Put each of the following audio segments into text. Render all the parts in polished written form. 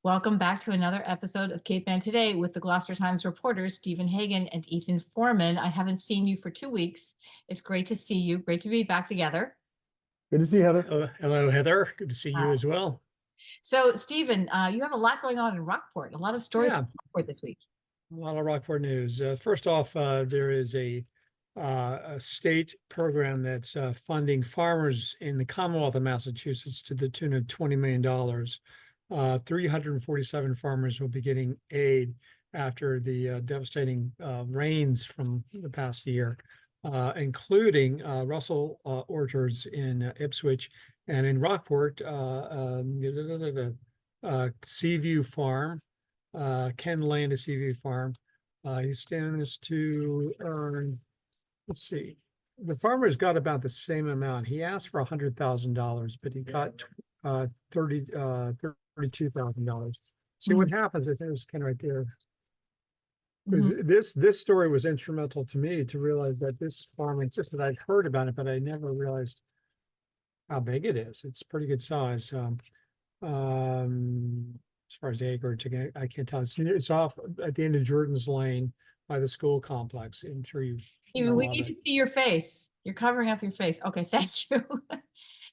Welcome back to another episode of Cape Ann Today with the Gloucester Times reporters, Stephen Hagan and Ethan Foreman. I haven't seen you for 2 weeks. It's great to see you. Great to be back together. Good to see you, Heather. Hello, Heather. Good to see you Uh, as well. so, Stephen, you have a lot going on in Rockport, a lot of stories Yeah, from Rockport this week. a lot of Rockport news. First off, there is a state program that's funding farmers in the Commonwealth of Massachusetts to the tune of $20 million. 347 farmers will be getting aid after the devastating rains from the past year, including Russell Orchards in Ipswich and in Rockport, Seaview Farm. Ken Land at Seaview Farm. He stands to earn, let's see, the farmer's got about the same amount. He asked for $100,000, but he got $32,000. See what happens. I think it was kind of right there. Because this story was instrumental to me to realize that this farm, it's just that I'd heard about it, but I never realized how big it is. It's pretty good size. As far as the acreage, I can't tell. It's off at the end of Jordan's Lane by the school complex. I'm sure you Stephen, know we all need that. to see your face. You're covering up your face. Okay, thank you.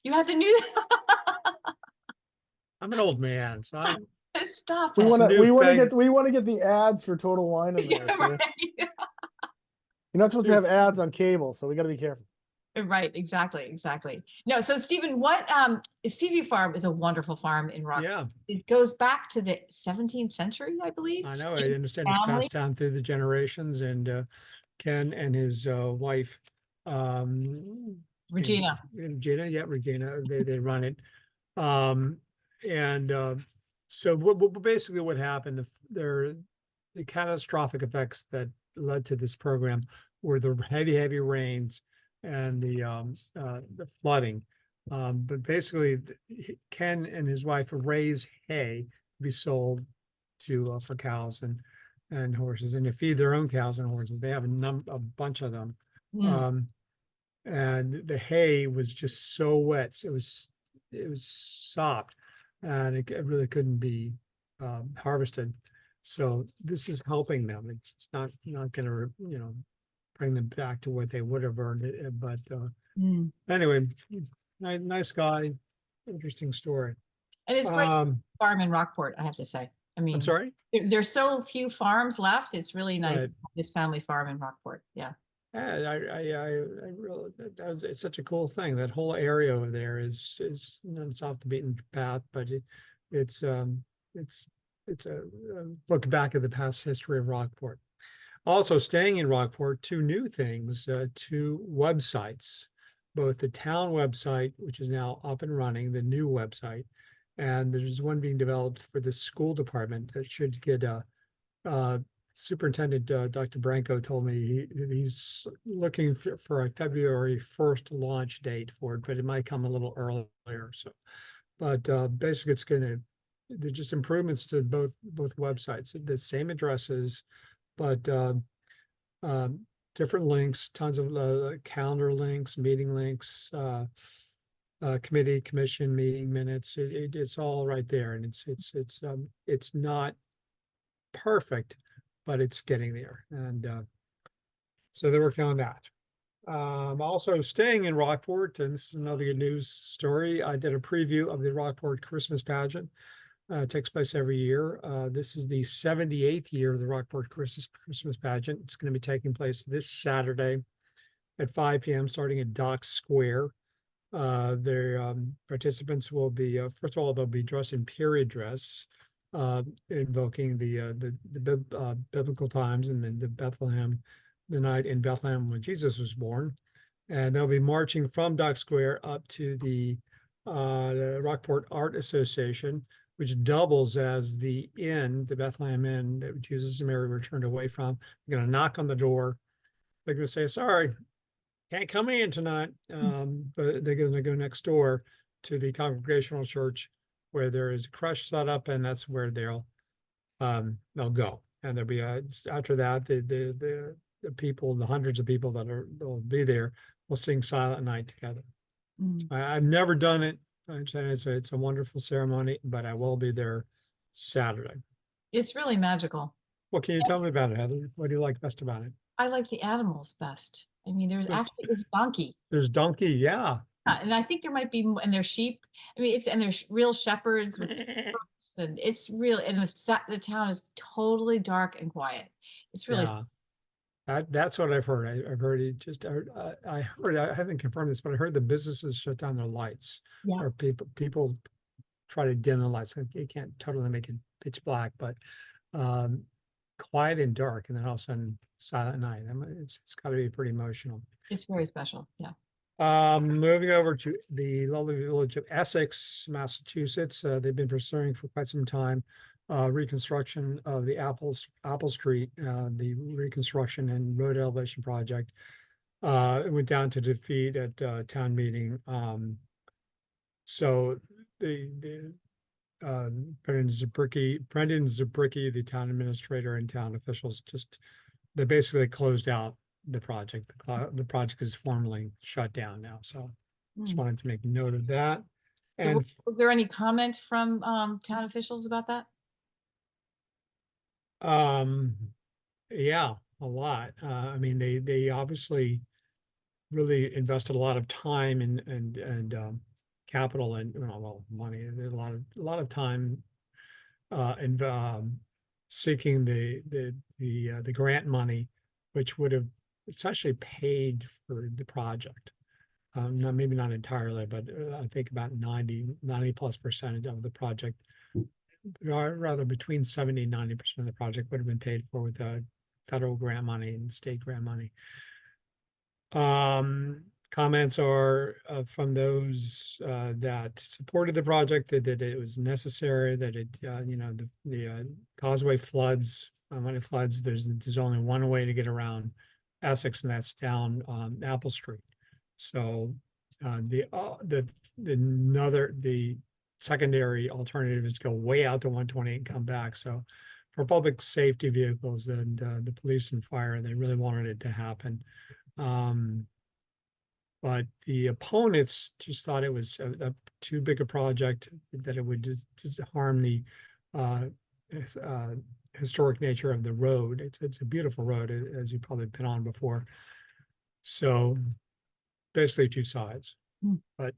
You have the new. I'm an old man, so Stop We it. want to newfangled. we want to get the ads for Total Wine in there. Yeah, So right. you're not supposed to have ads on cable, so we got to be careful. Right, exactly. No, so Stephen, what Seaview Farm is a wonderful farm in Rockport. Yeah, It goes back to the 17th century, I believe. I know. I Stephen's understand it's family. passed down through the generations, and Ken and his wife, Regina. Regina, they run it. Um, and so basically what happened, the catastrophic effects that led to this program were the heavy rains and the flooding. But basically, Ken and his wife raise hay to be sold to for cows and horses, and to feed their own cows and horses. They have a bunch of them. Mm. Um, and the hay was just so wet. So it was sopped, and it really couldn't be harvested. So this is helping them. It's not going to bring them back to what they would have earned it. But Mm. anyway, nice guy, interesting story. And it's great Um, farm in Rockport, I have to say. I I'm mean, sorry. there's so few farms left. It's really nice Right. to have this family farm in Rockport. Yeah. Yeah, I really, it's such a cool thing. That whole area over there is it's off the beaten path, but it's it's it's a look back at the past history of Rockport. Also, staying in Rockport, two new things, two websites, both the town website, which is now up and running, the new website, and there's one being developed for the school department that should get uh, Superintendent Dr. Branco told me he's looking for a February 1st launch date for it, but it might come a little earlier. So, but basically, it's going to they're just improvements to both websites. The same addresses, but different links, tons of calendar links, meeting links, committee, commission, meeting minutes. It's all right there, and it's not perfect, but it's getting there. And so they're working on that. Also staying in Rockport, and this is another good news story. I did a preview of the Rockport Christmas pageant. It takes place every year. This is the 78th year of the Rockport Christmas pageant. It's going to be taking place this Saturday at 5 p.m. starting at Dock Square. Their participants will be, first of all, they'll be dressed in period dress, invoking the biblical times, and then the night in Bethlehem when Jesus was born. And they'll be marching from Dock Square up to the Rockport Art Association, which doubles as the inn, the Bethlehem Inn that Jesus and Mary returned away from. They're going to knock on the door. They're going to say, "Sorry, can't come in tonight." But they're going to go next door to the Congregational Church, where there is a crush set up, and that's where they'll go. And there'll be after that, the people, the hundreds of people that'll be there, will sing Silent Night together. I've never done it. It's a wonderful ceremony, but I will be there Saturday. It's really magical. What can you tell Yes. me about it, Heather? What do you like best about it? I like the animals best. I mean, there's Good. actually this donkey. There's donkey, yeah. And I think there might be, and there's sheep. I mean, and there's real shepherds with goats, and it's real. And the town is totally dark and quiet. It's really, Yeah, that's what I've heard. I've heard it just, I heard, I haven't confirmed this, but I heard the businesses shut down their lights. yeah, Or people try to dim the lights. You can't totally make it pitch black, but um, quiet and dark, and then all of a sudden silent night. It's got to be pretty emotional. it's very special. Yeah. Moving over to the lovely village of Essex, Massachusetts. They've been pursuing for quite some time reconstruction of the Apple Street, the reconstruction and road elevation project. It went down to defeat at town meeting. So the Brendan Zabricki, the town administrator, and town officials they basically closed out the project. The project is formally shut down now. So just Mm. wanted to make note of that. So And was there any comment from town officials about that? yeah, a lot. I mean, they obviously really invested a lot of time and capital and money, and a lot of time and seeking the grant money, which would have essentially paid for the project. Maybe not entirely, but I think about 90+% of the project, or rather between 70 and 90% of the project would have been paid for with federal grant money and state grant money. Comments are from those that supported the project, that it was necessary, that it the causeway floods. When it floods, there's only one way to get around Essex, and that's down Apple Street. So the secondary alternative is to go way out to 128 and come back. So for public safety vehicles and the police and fire, they really wanted it to happen. But the opponents just thought it was too big a project, that it would just harm the historic nature of the road. It's a beautiful road, as you've probably been on before. So basically two sides, Mm. but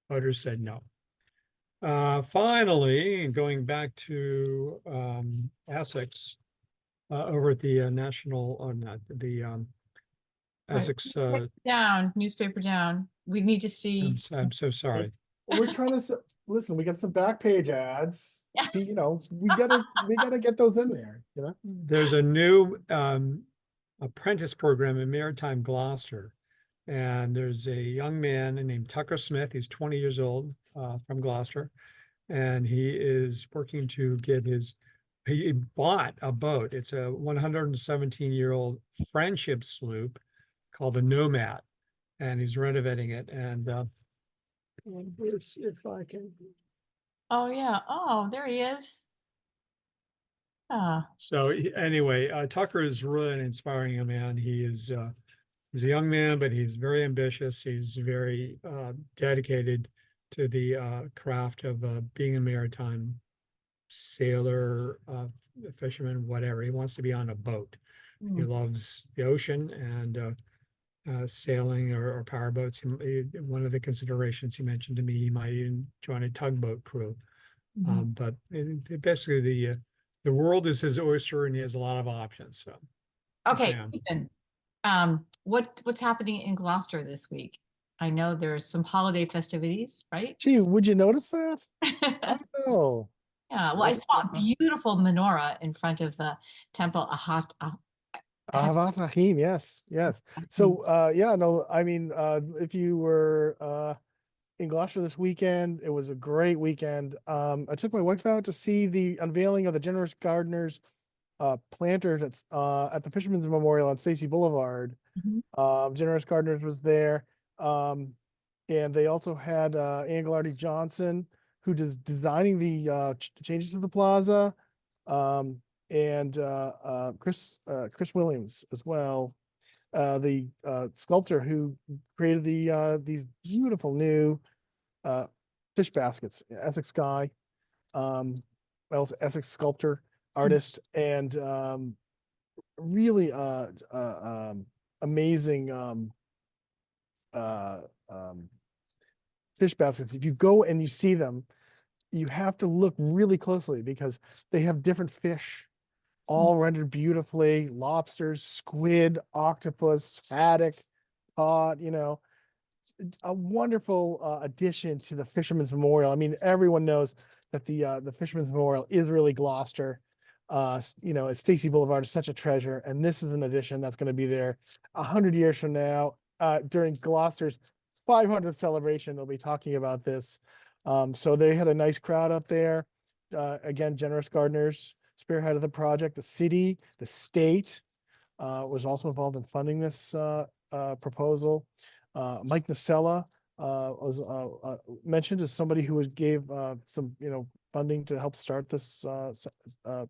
voters said no. Finally, going back to Essex, over at the national, or not the Right. Essex. Newspaper down. We need to see. I'm so sorry. this. We're trying to listen. We got some back page ads. Yeah. We gotta get those in there. There's a new apprentice program in Maritime Gloucester, and there's a young man named Tucker Smith. He's 20 years old, from Gloucester, and he is working to get he bought a boat. It's a 117-year-old friendship sloop called the Nomad, and he's renovating it. And let's see if I can. Oh yeah. Oh, there he is. Ah, So anyway, Tucker is really an inspiring young man. He's a young man, but he's very ambitious. He's very dedicated to the craft of being a maritime sailor, fisherman, whatever. He wants to be on a boat. He loves the ocean and sailing or power boats. One of the considerations he mentioned to me, he might even join a tugboat crew. But basically, the world is his oyster, and he has a lot of options. So, okay, yeah. Ethan. What's happening in Gloucester this week? I know there's some holiday festivities, right? Gee, would you notice that? I don't know. Yeah, well, I saw a beautiful menorah in front of the temple. Ahavat Rahim, yes. So yeah, no, I mean, if you were in Gloucester this weekend, it was a great weekend. I took my wife out to see the unveiling of the Generous Gardeners planters at the Fisherman's Memorial on Stacy Boulevard. Generous Gardeners was there. And they also had Ann Glardy Johnson, who is designing the changes to the plaza. And Chris Williams as well, the sculptor who created these beautiful new fish baskets, Essex Sky. Essex sculptor, artist, and really amazing uh, um, fish baskets. If you go and you see them, you have to look really closely because they have different fish, all rendered beautifully: lobsters, squid, octopus, haddock, cod, a wonderful addition to the Fisherman's Memorial. I mean, everyone knows that the Fisherman's Memorial is really Gloucester. Stacy Boulevard is such a treasure, and this is an addition that's going to be there 100 years from now. During Gloucester's 500th celebration, they'll be talking about this. So they had a nice crowd up there. Again, generous gardeners spearheaded the project. The city, the state, was also involved in funding this proposal. Mike Nacella was mentioned as somebody who gave some funding to help start this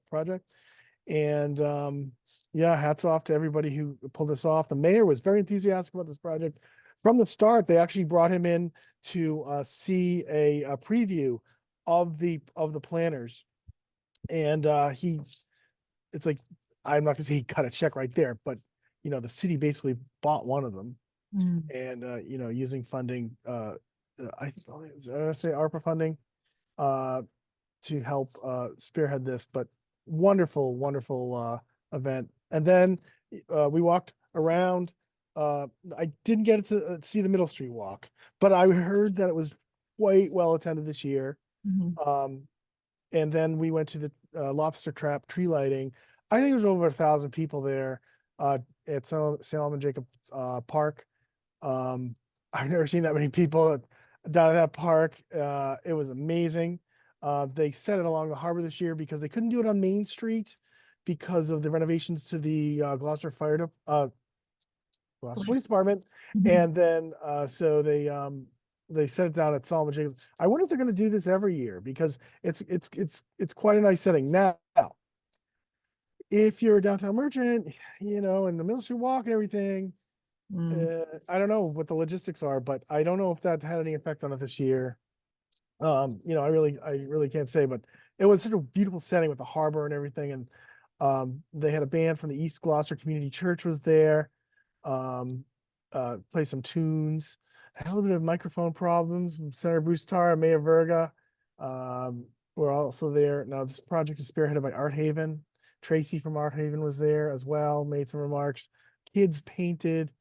project. And yeah, hats off to everybody who pulled this off. The mayor was very enthusiastic about this project from the start. They actually brought him in to see a preview of the planners, and it's like, I'm not gonna say he cut a check right there, but the city basically bought one of them. And using funding, I say ARPA funding, to help spearhead this. But wonderful event. And then we walked around. I didn't get to see the Middle Street Walk, but I heard that it was quite well attended this year. And then we went to the Lobster Trap Tree lighting. I think there was over 1,000 people there at Salem and Jacob Park. I've never seen that many people down at that park. It was amazing. They set it along the harbor this year because they couldn't do it on Main Street because of the renovations to the Gloucester Gloucester Police Department. And then so they set it down at Solomon Jacobs. I wonder if they're going to do this every year because it's quite a nice setting. Now, if you're a downtown merchant, and the Middle Street Walk and everything, I don't know what the logistics are, but I don't know if that had any effect on it this year. I really can't say, but it was such a beautiful setting with the harbor and everything. And they had a band from the East Gloucester Community Church was there, play some tunes. I had a little bit of microphone problems. Senator Bruce Tarr and Mayor Verga were also there. Now, this project is spearheaded by Art Haven. Tracy from Art Haven was there as well, made some remarks. Kids painted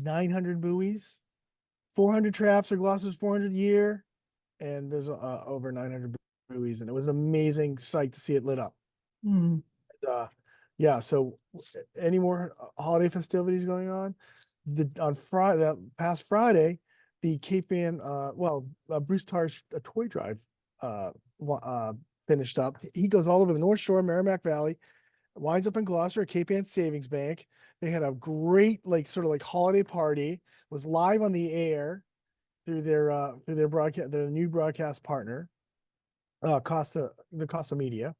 900 buoys, 400 traps for Gloucester's 400 year, and there's over 900 buoys, and it was an amazing sight to see it lit up. Yeah, so any more holiday festivities going on? On Friday, that past Friday, the Cape Ann, Bruce Tarr's toy drive finished up. He goes all over the North Shore, Merrimack Valley, winds up in Gloucester at Cape Ann Savings Bank. They had a great sort of holiday party. Was live on the air through their broadcast, their new broadcast partner, Costa Media.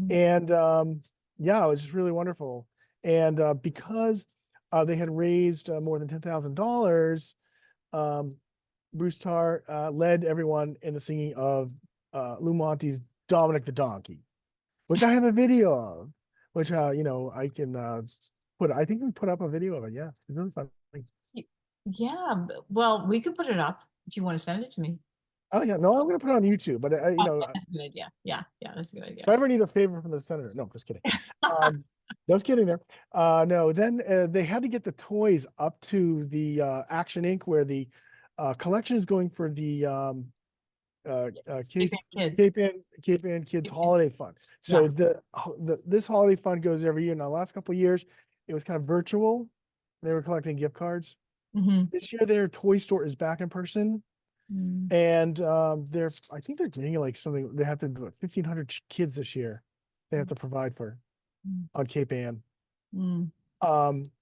And yeah, it was just really wonderful. And because they had raised more than $10,000, Bruce Tarr led everyone in the singing of Lou Monte's Dominic the Donkey, which I have a video of, which I can I think we put up a video of it. Yeah, it's really fun. Yeah, well, we could put it up if you want to send it to me. Oh yeah, no, I'm gonna put it on YouTube, but That's a good idea. Yeah, that's a good idea. If I ever need a favor from the senator, no, just kidding. Just kidding there. No, then they had to get the toys up to the Action Inc., where the collection is going for the Cape Ann Kids Holiday Fund. So this holiday fund goes every year. Now, the last couple of years, it was kind of virtual. They were collecting gift cards. This year, their toy store is back in person. And I think they're getting something. They have to do 1,500 kids this year. They have to provide for on Cape Ann.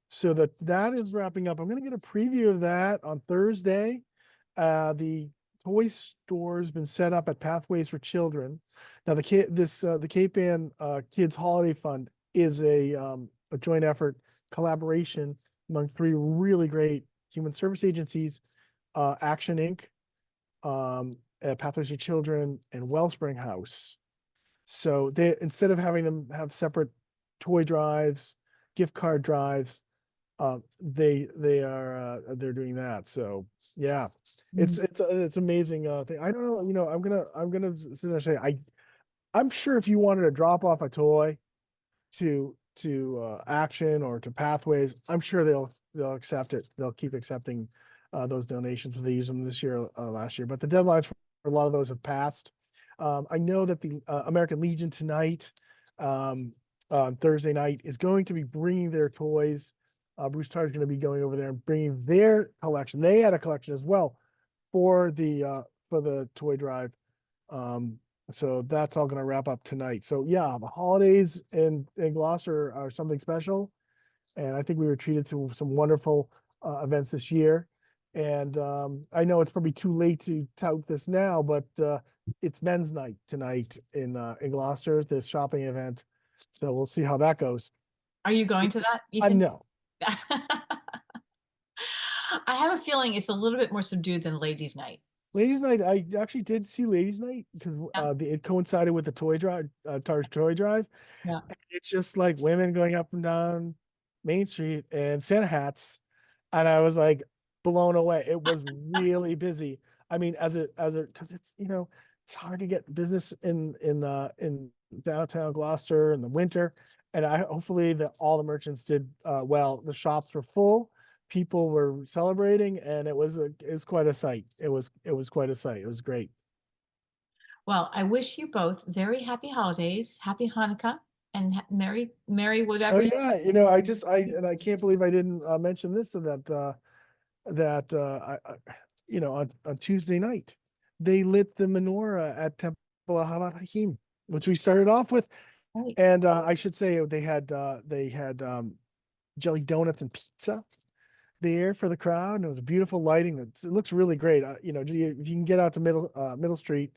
So that is wrapping up. I'm going to get a preview of that on Thursday. The toy store has been set up at Pathways for Children. Now, the Cape Ann Kids Holiday Fund is a joint effort collaboration among 3 really great human service agencies: Action Inc., Pathways for Children, and Wellspring House. So they, instead of having them have separate toy drives, gift card drives, they're doing that. So yeah, it's amazing thing. I don't know, as soon as I say, I'm sure if you wanted to drop off a toy to Action or to Pathways, I'm sure they'll accept it. They'll keep accepting those donations when they use them this year, last year. But the deadlines for a lot of those have passed. I know that the American Legion tonight, on Thursday night, is going to be bringing their toys. Bruce Tyler's going to be going over there and bringing their collection. They had a collection as well for the toy drive. So that's all going to wrap up tonight. So yeah, the holidays in Gloucester are something special, and I think we were treated to some wonderful events this year. And I know it's probably too late to tout this now, but it's men's night tonight in Gloucester, this shopping event. So we'll see how that goes. Are you going to that, I Ethan? know. I have a feeling it's a little bit more subdued than ladies' night. Ladies' night, I actually did see Ladies' Night because Yeah. it coincided with the toy drive, Tar's toy drive. Yeah. It's just like women going up and down Main Street and Santa hats, and I was like blown away. It was really busy. I mean, because it's it's hard to get business in downtown Gloucester in the winter, and I hopefully that all the merchants did well. The shops were full. People were celebrating, and it was quite a sight. It was quite a sight. It was great. Well, I wish you both very happy holidays, happy Hanukkah, and merry whatever Oh you. yeah, I can't believe I didn't mention this, so on Tuesday night they lit the menorah at Temple of Havat Hakim, which we started off with, Right. and I should say they had jelly donuts and pizza there for the crowd, and it was beautiful lighting. It looks really great. If you can get out to Middle Street,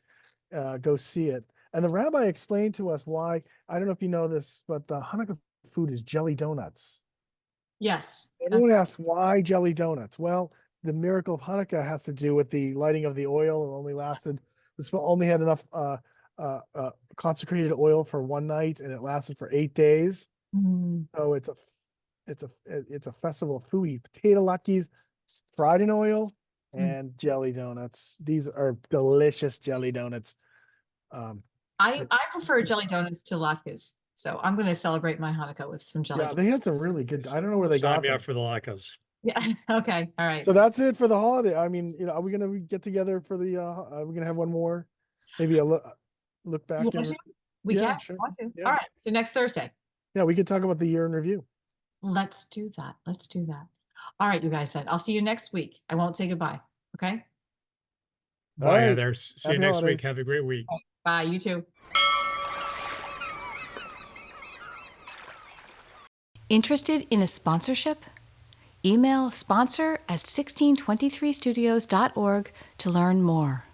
go see it. And the rabbi explained to us why. I don't know if you know this, but the Hanukkah food is jelly donuts. Yes. Everyone asks why jelly donuts. Well, the miracle of Hanukkah has to do with the lighting of the oil. This only had enough consecrated oil for one night, and it lasted for 8 days. Mm. So it's a festival of food. You eat potato latkes fried in oil and jelly donuts. These are delicious jelly donuts. I prefer jelly donuts to latkes, so I'm going to celebrate my Hanukkah with some jelly Yeah, donuts. they had some really good. I don't know where they Sign got me them. up for the latkes. Yeah. Okay. All right. So that's it for the holiday. I mean, are we gonna get together for the? Are we gonna have one more? Maybe a look back You and want to? We yeah, can. sure. Want to? Yeah. All right. So next Thursday. Yeah, we could talk about the year in review. Let's do that. Let's do that. All right, you guys then. I'll see you next week. I won't say goodbye. Okay. All Bye, right. Heather. See you Happy next holidays. week. Have a great week. Bye. You too. Interested in a sponsorship? Email sponsor@1623studios.org to learn more.